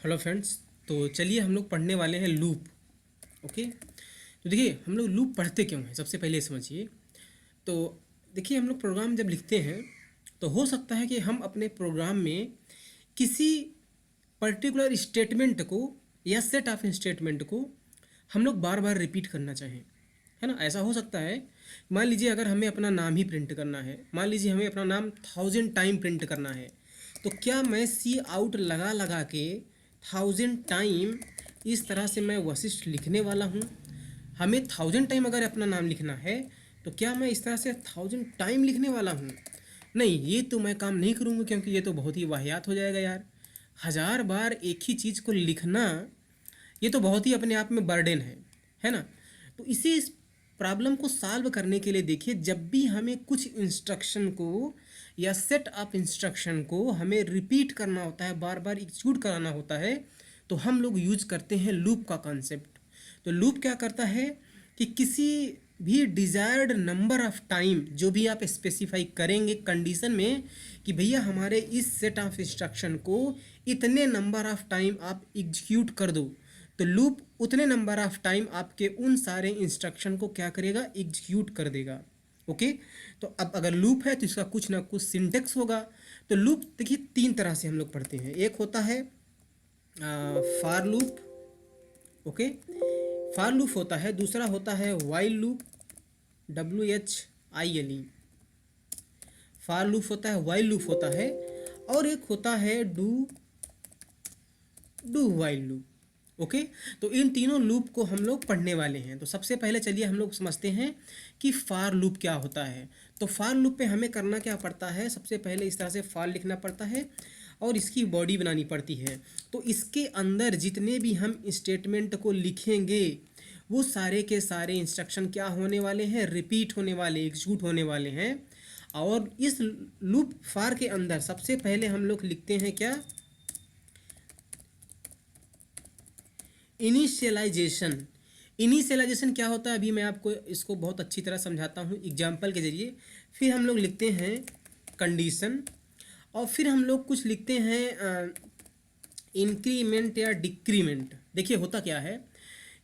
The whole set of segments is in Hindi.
Hello friends. तो चलिए हम लोग पढ़ने वाले हैं लूप। ओके, तो देखिए हम लोग लूप पढ़ते क्यों हैं, सबसे पहले समझिए। तो देखिए हम लोग प्रोग्राम जब लिखते हैं तो हो सकता है कि हम अपने प्रोग्राम में किसी पर्टिकुलर स्टेटमेंट को या सेट ऑफ स्टेटमेंट को हम लोग बार बार रिपीट करना चाहें, है ना। ऐसा हो सकता है, मान लीजिए अगर हमें अपना नाम ही प्रिंट करना है, मान लीजिए हमें अपना नाम 1000 टाइम प्रिंट करना है, तो क्या मैं सी आउट लगा लगा के 1000 टाइम इस तरह से मैं वशिष्ठ लिखने वाला हूँ। हमें 1000 टाइम अगर अपना नाम लिखना है तो क्या मैं इस तरह से 1000 टाइम लिखने वाला हूँ? नहीं, ये तो मैं काम नहीं करूँगा, क्योंकि ये तो बहुत ही वाहियात हो जाएगा यार। 1000 बार एक ही चीज़ को लिखना, ये तो बहुत ही अपने आप में बर्डन है ना। तो इसी प्रॉब्लम को सॉल्व करने के लिए देखिए, जब भी हमें कुछ इंस्ट्रक्शन को या सेट ऑफ इंस्ट्रक्शन को हमें रिपीट करना होता है, बार बार एग्जीक्यूट कराना होता है, तो हम लोग यूज करते हैं लूप का कॉन्सेप्ट। तो लूप क्या करता है कि किसी भी डिज़ायर्ड नंबर ऑफ टाइम जो भी आप स्पेसिफाई करेंगे कंडीशन में कि भैया हमारे इस सेट ऑफ इंस्ट्रक्शन को इतने नंबर ऑफ टाइम आप एग्जीक्यूट कर दो, तो लूप उतने नंबर ऑफ टाइम आपके उन सारे इंस्ट्रक्शन को क्या करेगा, एग्जीक्यूट कर देगा। ओके, तो अब अगर लूप है तो इसका कुछ ना कुछ सिंटेक्स होगा। तो लूप देखिए 3 तरह से हम लोग पढ़ते हैं। एक होता है फार लूप, ओके, फार लूप होता है। दूसरा होता है वाइल लूप, WHILE, फार लूप होता है, वाइल लूप होता है, और एक होता है do do while loop. Okay, तो इन तीनों लूप को हम लोग पढ़ने वाले हैं। तो सबसे पहले चलिए हम लोग समझते हैं कि फार लूप क्या होता है। तो फार लूप पे हमें करना क्या पड़ता है, सबसे पहले इस तरह से फार लिखना पड़ता है और इसकी बॉडी बनानी पड़ती है। तो इसके अंदर जितने भी हम स्टेटमेंट को लिखेंगे वो सारे के सारे इंस्ट्रक्शन क्या होने वाले हैं, रिपीट होने वाले, एग्जीक्यूट होने वाले हैं। और इस लूप फार के अंदर सबसे पहले हम लोग लिखते हैं क्या, इनिशियलाइजेशन। इनिशियलाइजेशन क्या होता है, अभी मैं आपको इसको बहुत अच्छी तरह समझाता हूँ एग्जाम्पल के जरिए। फिर हम लोग लिखते हैं कंडीशन, और फिर हम लोग कुछ लिखते हैं इंक्रीमेंट या डिक्रीमेंट। देखिए होता क्या है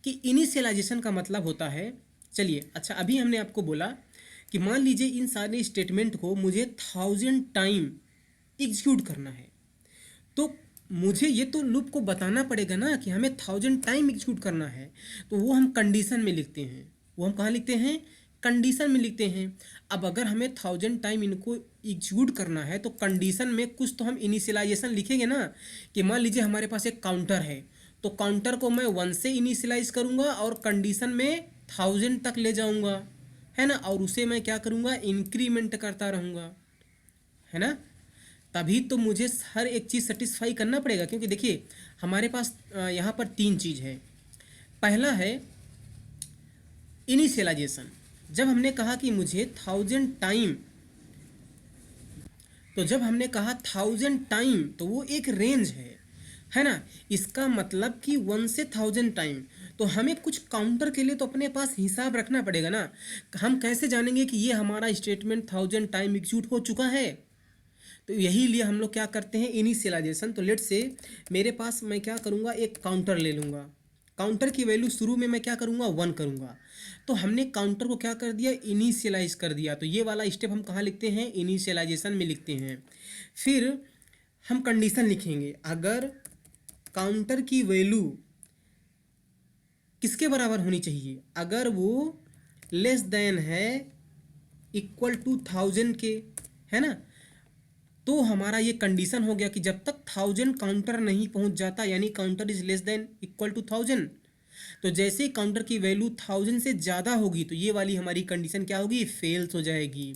कि इनिशियलाइजेशन का मतलब होता है, चलिए अच्छा अभी हमने आपको बोला कि मान लीजिए इन सारे स्टेटमेंट को मुझे 1000 टाइम एग्जीक्यूट करना है, तो मुझे ये तो लूप को बताना पड़ेगा ना कि हमें 1000 टाइम एग्जीक्यूट करना है। तो वो हम कंडीशन में लिखते हैं, वो हम कहाँ लिखते हैं, कंडीशन में लिखते हैं। अब अगर हमें 1000 टाइम इनको एग्जीक्यूट करना है तो कंडीशन में कुछ तो हम इनिशियलाइजेशन लिखेंगे ना। कि मान लीजिए हमारे पास एक काउंटर है, तो काउंटर को मैं 1 से इनिशियलाइज करूँगा और कंडीशन में 1000 तक ले जाऊँगा, है ना। और उसे मैं क्या करूँगा, इंक्रीमेंट करता रहूँगा, है ना। तभी तो मुझे हर एक चीज़ सेटिस्फाई करना पड़ेगा, क्योंकि देखिए हमारे पास यहाँ पर 3 चीज़ है। पहला है इनिशियलाइजेशन। जब हमने कहा कि मुझे 1000 टाइम, तो जब हमने कहा 1000 टाइम तो वो एक रेंज है ना। इसका मतलब कि 1 से 1000 टाइम, तो हमें कुछ काउंटर के लिए तो अपने पास हिसाब रखना पड़ेगा ना। हम कैसे जानेंगे कि ये हमारा स्टेटमेंट 1000 टाइम एग्जीक्यूट हो चुका है। तो यही लिए हम लोग क्या करते हैं, इनिशियलाइजेशन। तो लेट से मेरे पास मैं क्या करूँगा, एक काउंटर ले लूँगा। काउंटर की वैल्यू शुरू में मैं क्या करूँगा, 1 करूँगा। तो हमने काउंटर को क्या कर दिया, इनिशियलाइज कर दिया। तो ये वाला स्टेप हम कहाँ लिखते हैं, इनिशियलाइजेशन में लिखते हैं। फिर हम कंडीशन लिखेंगे, अगर काउंटर की वैल्यू किसके बराबर होनी चाहिए, अगर वो लेस देन है इक्वल टू 1000 के, है ना। तो हमारा ये कंडीशन हो गया कि जब तक 1000 काउंटर नहीं पहुंच जाता, यानी counter is less than equal to 1000, तो जैसे ही काउंटर की वैल्यू 1000 से ज़्यादा होगी तो ये वाली हमारी कंडीशन क्या होगी, फेल्स हो जाएगी।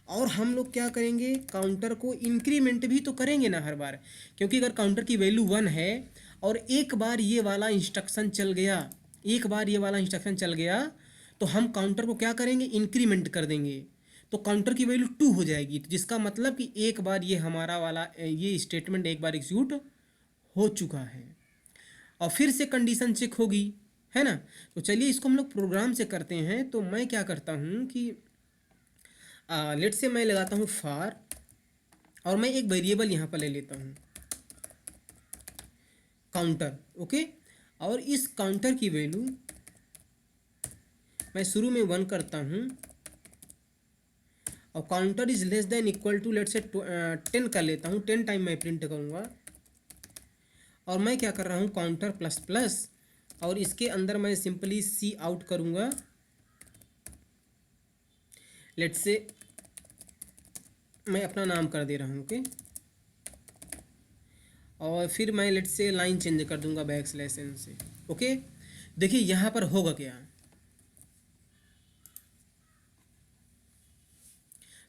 और हम लोग क्या करेंगे, काउंटर को इंक्रीमेंट भी तो करेंगे ना हर बार, क्योंकि अगर काउंटर की वैल्यू 1 है और एक बार ये वाला इंस्ट्रक्शन चल गया, एक बार ये वाला इंस्ट्रक्शन चल गया, तो हम काउंटर को क्या करेंगे, इंक्रीमेंट कर देंगे। तो काउंटर की वैल्यू 2 हो जाएगी, तो जिसका मतलब कि एक बार ये हमारा वाला ये स्टेटमेंट एक बार एग्जीक्यूट हो चुका है और फिर से कंडीशन चेक होगी, है ना। तो चलिए इसको हम लोग प्रोग्राम से करते हैं। तो मैं क्या करता हूँ कि लेट से मैं लगाता हूँ फार, और मैं एक वेरिएबल यहाँ पर ले लेता हूँ काउंटर, ओके। और इस काउंटर की वैल्यू मैं शुरू में 1 करता हूँ और counter is less than equal to let's say 10 कर लेता हूँ, 10 टाइम मैं प्रिंट करूँगा। और मैं क्या कर रहा हूँ, काउंटर प्लस प्लस, और इसके अंदर मैं सिंपली सी आउट करूँगा। लेट से मैं अपना नाम कर दे रहा हूँ, ओके। और फिर मैं लेट से लाइन चेंज कर दूंगा बैक स्लैश एन से, ओके। देखिए यहाँ पर होगा क्या,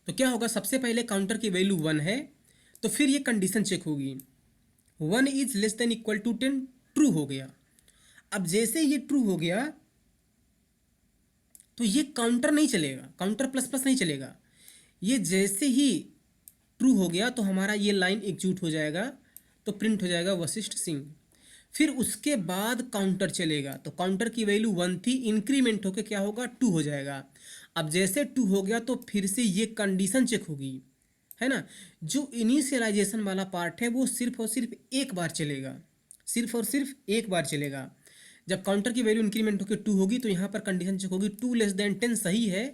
तो क्या होगा, सबसे पहले काउंटर की वैल्यू 1 है, तो फिर ये कंडीशन चेक होगी, 1 is less than equal to 10, true हो गया। अब जैसे ये ट्रू हो गया तो ये काउंटर नहीं चलेगा, काउंटर प्लस प्लस नहीं चलेगा। ये जैसे ही ट्रू हो गया तो हमारा ये लाइन एग्जीक्यूट हो जाएगा, तो प्रिंट हो जाएगा वशिष्ठ सिंह। फिर उसके बाद काउंटर चलेगा, तो काउंटर की वैल्यू 1 थी, इंक्रीमेंट होकर क्या होगा, 2 हो जाएगा। अब जैसे 2 हो गया तो फिर से ये कंडीशन चेक होगी, है ना। जो इनिशियलाइजेशन वाला पार्ट है वो सिर्फ और सिर्फ एक बार चलेगा, सिर्फ और सिर्फ एक बार चलेगा। जब काउंटर की वैल्यू इंक्रीमेंट होकर 2 होगी तो यहाँ पर कंडीशन चेक होगी, 2 लेस देन 10 सही है,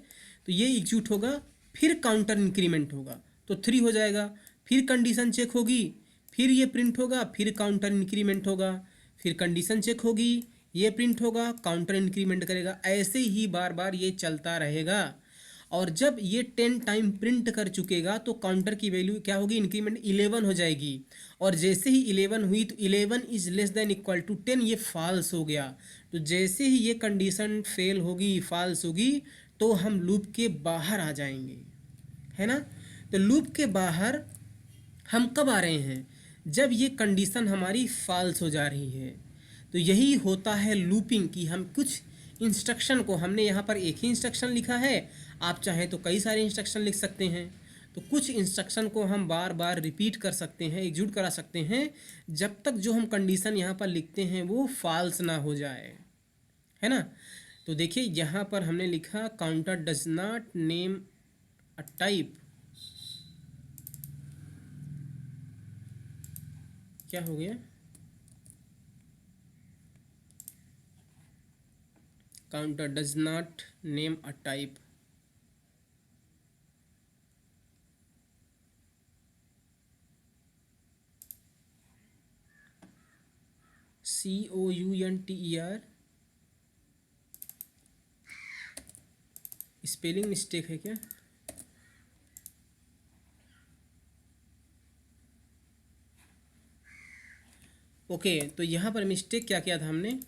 तो ये एग्जीक्यूट होगा। फिर काउंटर इंक्रीमेंट होगा तो 3 हो जाएगा, फिर कंडीशन चेक होगी, फिर ये प्रिंट होगा, फिर काउंटर इंक्रीमेंट होगा, फिर कंडीशन चेक होगी, ये प्रिंट होगा, काउंटर इंक्रीमेंट करेगा। ऐसे ही बार बार ये चलता रहेगा। और जब ये 10 टाइम प्रिंट कर चुकेगा तो काउंटर की वैल्यू क्या होगी, इंक्रीमेंट 11 हो जाएगी। और जैसे ही 11 हुई तो 11 is less than equal to 10, ये फॉल्स हो गया। तो जैसे ही ये कंडीशन फेल होगी, फॉल्स होगी, तो हम लूप के बाहर आ जाएंगे, है ना। तो लूप के बाहर हम कब आ रहे हैं, जब ये कंडीशन हमारी फॉल्स हो जा रही है। तो यही होता है लूपिंग, कि हम कुछ इंस्ट्रक्शन को, हमने यहाँ पर एक ही इंस्ट्रक्शन लिखा है, आप चाहें तो कई सारे इंस्ट्रक्शन लिख सकते हैं, तो कुछ इंस्ट्रक्शन को हम बार बार रिपीट कर सकते हैं, एग्जीक्यूट करा सकते हैं, जब तक जो हम कंडीशन यहाँ पर लिखते हैं वो फॉल्स ना हो जाए, है ना। तो देखिए यहाँ पर हमने लिखा counter does not name a type, क्या हो गया, counter does not name a type. COUNTER, spelling mistake है क्या, ओके। तो यहाँ पर मिस्टेक क्या किया था हमने,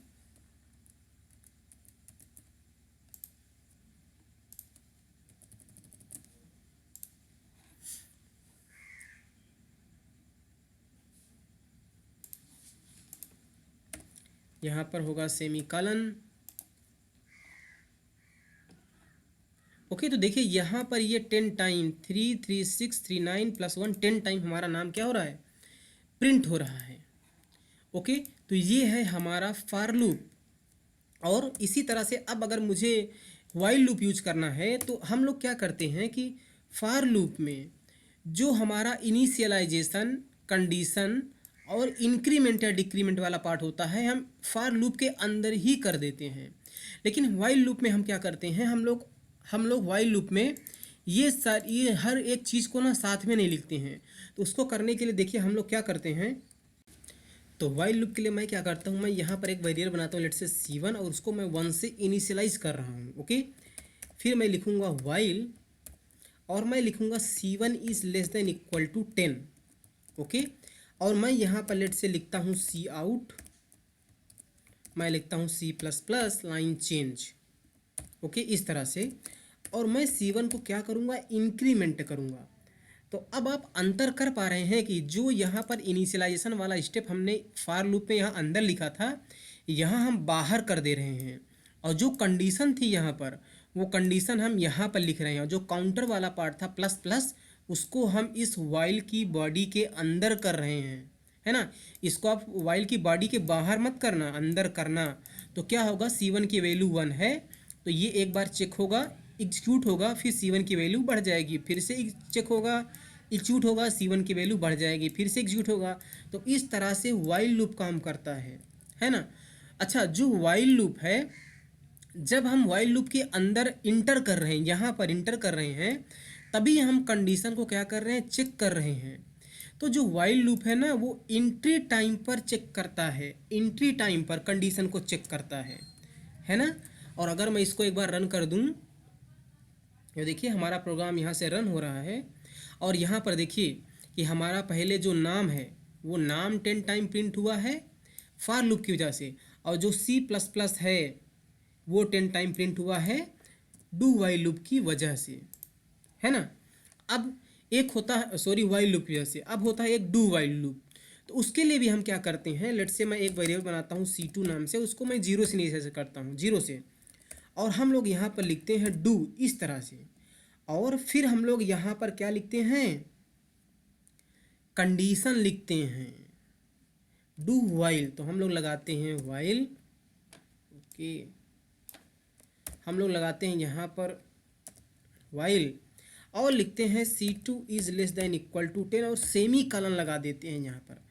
यहाँ पर होगा सेमीकॉलन, ओके। तो देखिए यहाँ पर ये 10 टाइम 3 3 6 3 9 प्लस 1 10 टाइम हमारा नाम क्या हो रहा है, प्रिंट हो रहा है, ओके। तो ये है हमारा फॉर लूप। और इसी तरह से अब अगर मुझे वाइल लूप यूज करना है तो हम लोग क्या करते हैं कि फॉर लूप में जो हमारा इनिशियलाइजेशन, कंडीशन और इंक्रीमेंट या डिक्रीमेंट वाला पार्ट होता है हम फॉर लूप के अंदर ही कर देते हैं। लेकिन वाइल लूप में हम क्या करते हैं, हम लोग वाइल लूप में ये हर एक चीज़ को ना साथ में नहीं लिखते हैं। तो उसको करने के लिए देखिए हम लोग क्या करते हैं, तो वाइल लूप के लिए मैं क्या करता हूँ, मैं यहाँ पर एक वेरिएबल बनाता हूँ लेट से C1, और उसको मैं 1 से इनिशियलाइज कर रहा हूँ, ओके। फिर मैं लिखूँगा वाइल, और मैं लिखूँगा C1 is less than equal to 10, okay. और मैं यहाँ पर लेट से लिखता हूँ सी आउट, मैं लिखता हूँ C++ लाइन चेंज, ओके, इस तरह से। और मैं C1 को क्या करूँगा, इंक्रीमेंट करूँगा। तो अब आप अंतर कर पा रहे हैं कि जो यहाँ पर इनिशियलाइजेशन वाला स्टेप हमने फॉर लूप में यहाँ अंदर लिखा था, यहाँ हम बाहर कर दे रहे हैं। और जो कंडीशन थी यहाँ पर, वो कंडीशन हम यहाँ पर लिख रहे हैं। जो काउंटर वाला पार्ट था प्लस प्लस, उसको हम इस वाइल की बॉडी के अंदर कर रहे हैं, है ना। इसको आप वाइल की बॉडी के बाहर मत करना, अंदर करना। तो क्या होगा, C1 की वैल्यू 1 है, तो ये एक बार चेक होगा, एग्जीक्यूट होगा, फिर C1 की वैल्यू बढ़ जाएगी, फिर से चेक होगा, एग्जीक्यूट होगा, C1 की वैल्यू बढ़ जाएगी, फिर से एग्जीक्यूट होगा। तो इस तरह से वाइल लूप काम करता है ना। अच्छा, जो वाइल लूप है, जब हम वाइल लूप के अंदर इंटर कर रहे हैं, यहाँ पर इंटर कर रहे हैं, तभी हम कंडीशन को क्या कर रहे हैं, चेक कर रहे हैं। तो जो वाइल लूप है ना, वो एंट्री टाइम पर चेक करता है, एंट्री टाइम पर कंडीशन को चेक करता है ना। और अगर मैं इसको एक बार रन कर दूं, ये देखिए हमारा प्रोग्राम यहाँ से रन हो रहा है, और यहाँ पर देखिए कि हमारा पहले जो नाम है वो नाम 10 टाइम प्रिंट हुआ है फॉर लूप की वजह से, और जो C++ है वो 10 टाइम प्रिंट हुआ है डू वाइल लूप की वजह से, है ना। अब एक होता है, सॉरी, वाइल लूप की वजह से, अब होता है एक डू वाइल लूप। तो उसके लिए भी हम क्या करते हैं, लेट से मैं एक वेरिएबल बनाता हूँ C2 नाम से, उसको मैं 0 से इनिशियलाइज करता हूँ, 0 से, और हम लोग यहाँ पर लिखते हैं डू इस तरह से, और फिर हम लोग यहाँ पर क्या लिखते हैं, कंडीशन लिखते हैं, डू वाइल। तो हम लोग लगाते हैं वाइल, ओके, हम लोग लगाते हैं यहाँ पर वाइल, और लिखते हैं C2 is less than equal to 10, और सेमी कॉलन लगा देते हैं यहाँ पर।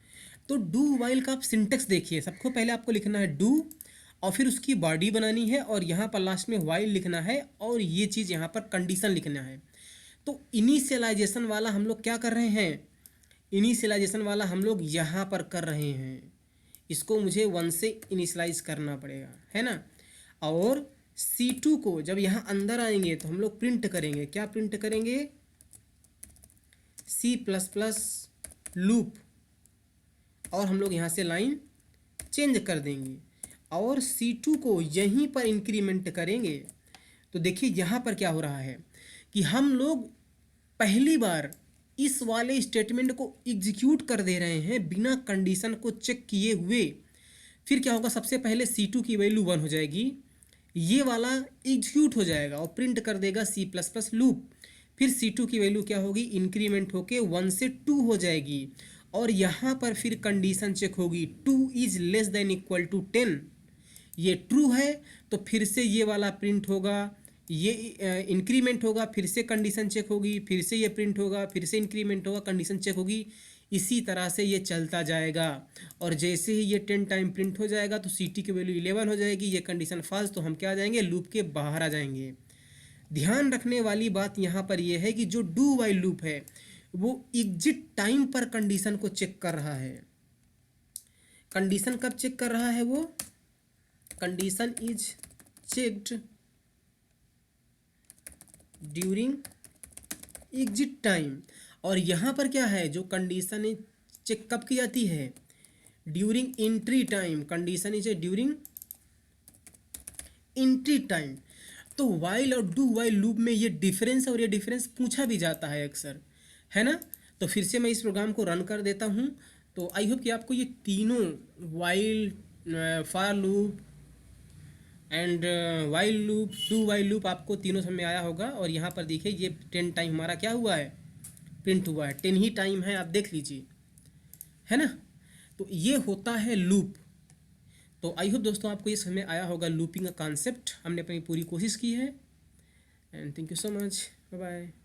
तो डू वाइल का आप सिंटेक्स देखिए, सबको पहले आपको लिखना है डू, और फिर उसकी बॉडी बनानी है, और यहाँ पर लास्ट में वाइल लिखना है, और ये चीज़ यहाँ पर कंडीशन लिखना है। तो इनिशियलाइजेशन वाला हम लोग क्या कर रहे हैं, इनिशियलाइजेशन वाला हम लोग यहाँ पर कर रहे हैं, इसको मुझे 1 से इनिशियलाइज करना पड़ेगा, है ना। और C2 को जब यहाँ अंदर आएंगे तो हम लोग प्रिंट करेंगे, क्या प्रिंट करेंगे, C++ लूप, और हम लोग यहाँ से लाइन चेंज कर देंगे, और C2 को यहीं पर इंक्रीमेंट करेंगे। तो देखिए यहाँ पर क्या हो रहा है कि हम लोग पहली बार इस वाले स्टेटमेंट को एग्जीक्यूट कर दे रहे हैं बिना कंडीशन को चेक किए हुए। फिर क्या होगा, सबसे पहले C2 की वैल्यू 1 हो जाएगी, ये वाला एग्जीक्यूट हो जाएगा और प्रिंट कर देगा C++ लूप। फिर C2 की वैल्यू क्या होगी, इंक्रीमेंट होके 1 से 2 हो जाएगी, और यहाँ पर फिर कंडीशन चेक होगी, 2 is less than equal to 10, ये ट्रू है तो फिर से ये वाला प्रिंट होगा, ये इंक्रीमेंट होगा, फिर से कंडीशन चेक होगी, फिर से ये प्रिंट होगा, फिर से इंक्रीमेंट होगा, कंडीशन चेक होगी, इसी तरह से ये चलता जाएगा। और जैसे ही ये 10 टाइम प्रिंट हो जाएगा तो C2 की वैल्यू 11 हो जाएगी, ये कंडीशन फॉल्स, तो हम क्या आ जाएंगे, लूप के बाहर आ जाएंगे। ध्यान रखने वाली बात यहाँ पर यह है कि जो डू वाइल लूप है वो एग्जिट टाइम पर कंडीशन को चेक कर रहा है। कंडीशन कब चेक कर रहा है, वो condition is checked during exit time. और यहाँ पर क्या है, जो कंडीशन चेक कब की जाती है, during entry time, condition is during entry time. तो वाइल और डू वाइल लूप में ये डिफरेंस, और ये डिफरेंस पूछा भी जाता है अक्सर, है ना। तो फिर से मैं इस प्रोग्राम को रन कर देता हूँ। तो आई होप कि आपको ये तीनों while, for loop and while loop, do while loop, आपको तीनों समझ में आया होगा। और यहाँ पर देखिए ये 10 टाइम हमारा क्या हुआ है, प्रिंट हुआ है, 10 ही टाइम है, आप देख लीजिए, है ना। तो ये होता है लूप। तो आई होप दोस्तों आपको ये समझ में आया होगा लूपिंग का कॉन्सेप्ट, हमने अपनी पूरी कोशिश की है। And thank you so much, bye bye.